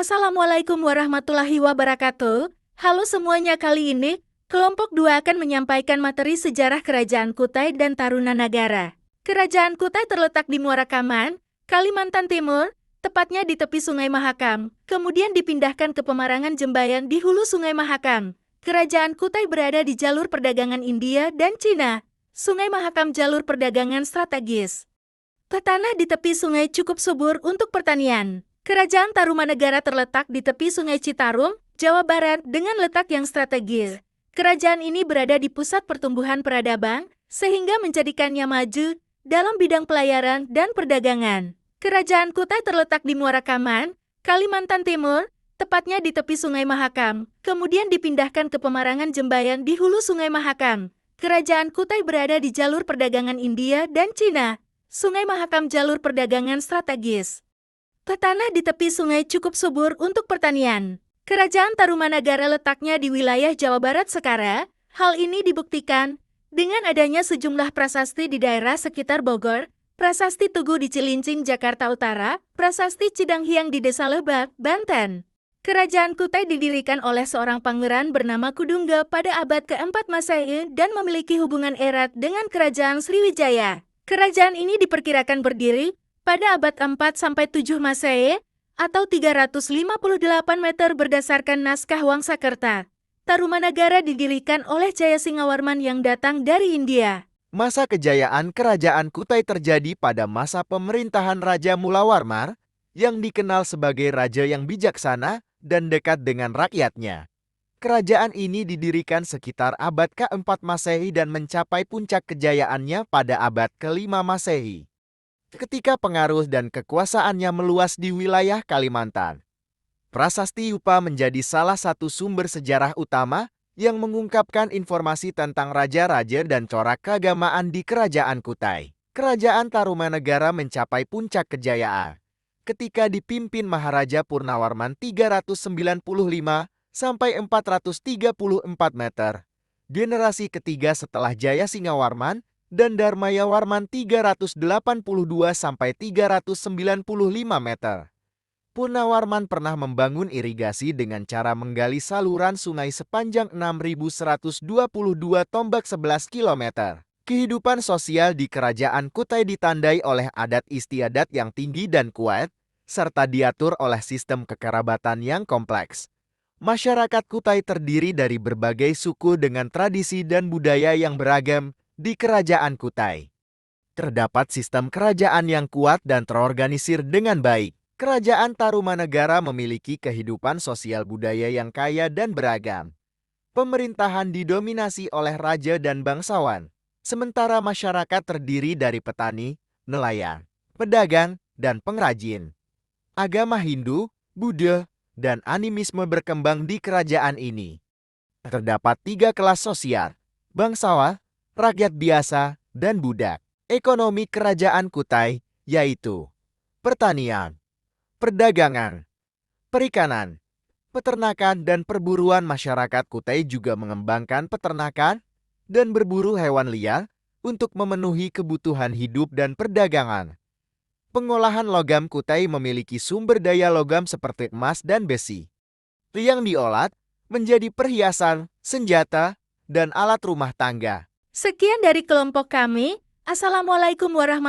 Assalamualaikum warahmatullahi wabarakatuh. Halo semuanya, kali ini kelompok 2 akan menyampaikan materi sejarah Kerajaan Kutai dan Tarumanagara. Kerajaan Kutai terletak di Muara Kaman, Kalimantan Timur, tepatnya di tepi Sungai Mahakam. Kemudian dipindahkan ke Pemarangan Jembayan di hulu Sungai Mahakam. Kerajaan Kutai berada di jalur perdagangan India dan Cina. Sungai Mahakam jalur perdagangan strategis. Tanah di tepi sungai cukup subur untuk pertanian. Kerajaan Tarumanagara terletak di tepi Sungai Citarum, Jawa Barat dengan letak yang strategis. Kerajaan ini berada di pusat pertumbuhan peradaban, sehingga menjadikannya maju dalam bidang pelayaran dan perdagangan. Kerajaan Kutai terletak di Muara Kaman, Kalimantan Timur, tepatnya di tepi Sungai Mahakam. Kemudian dipindahkan ke Pemarangan Jembayan di hulu Sungai Mahakam. Kerajaan Kutai berada di jalur perdagangan India dan Cina. Sungai Mahakam jalur perdagangan strategis. Tanah di tepi sungai cukup subur untuk pertanian. Kerajaan Tarumanagara letaknya di wilayah Jawa Barat sekarang. Hal ini dibuktikan dengan adanya sejumlah prasasti di daerah sekitar Bogor, Prasasti Tugu di Cilincing, Jakarta Utara, Prasasti Cidanghiang di Desa Lebak, Banten. Kerajaan Kutai didirikan oleh seorang pangeran bernama Kudungga pada abad ke-4 Masehi dan memiliki hubungan erat dengan Kerajaan Sriwijaya. Kerajaan ini diperkirakan berdiri pada abad 4–7 Masehi atau 358 meter berdasarkan naskah Wangsakerta. Tarumanagara didirikan oleh Jayasingawarman yang datang dari India. Masa kejayaan Kerajaan Kutai terjadi pada masa pemerintahan Raja Mulawarman yang dikenal sebagai raja yang bijaksana dan dekat dengan rakyatnya. Kerajaan ini didirikan sekitar abad ke-4 Masehi dan mencapai puncak kejayaannya pada abad ke-5 Masehi, ketika pengaruh dan kekuasaannya meluas di wilayah Kalimantan. Prasasti Yupa menjadi salah satu sumber sejarah utama yang mengungkapkan informasi tentang raja-raja dan corak keagamaan di Kerajaan Kutai. Kerajaan Tarumanagara mencapai puncak kejayaan ketika dipimpin Maharaja Purnawarman 395–434 meter, generasi ketiga setelah Jayasingawarman, dan Dharmayawarman 382–395 meter. Purnawarman pernah membangun irigasi dengan cara menggali saluran sungai sepanjang 6.122 tombak 11 km. Kehidupan sosial di Kerajaan Kutai ditandai oleh adat istiadat yang tinggi dan kuat, serta diatur oleh sistem kekerabatan yang kompleks. Masyarakat Kutai terdiri dari berbagai suku dengan tradisi dan budaya yang beragam di Kerajaan Kutai. Terdapat sistem kerajaan yang kuat dan terorganisir dengan baik. Kerajaan Tarumanagara memiliki kehidupan sosial budaya yang kaya dan beragam. Pemerintahan didominasi oleh raja dan bangsawan, sementara masyarakat terdiri dari petani, nelayan, pedagang, dan pengrajin. Agama Hindu, Buddha, dan animisme berkembang di kerajaan ini. Terdapat 3 kelas sosial: bangsawan, rakyat biasa, dan budak. Ekonomi Kerajaan Kutai yaitu pertanian, perdagangan, perikanan, peternakan, dan perburuan. Masyarakat Kutai juga mengembangkan peternakan dan berburu hewan liar untuk memenuhi kebutuhan hidup dan perdagangan. Pengolahan logam Kutai memiliki sumber daya logam seperti emas dan besi, yang diolah menjadi perhiasan, senjata, dan alat rumah tangga. Sekian dari kelompok kami. Assalamualaikum warahmatullahi wabarakatuh.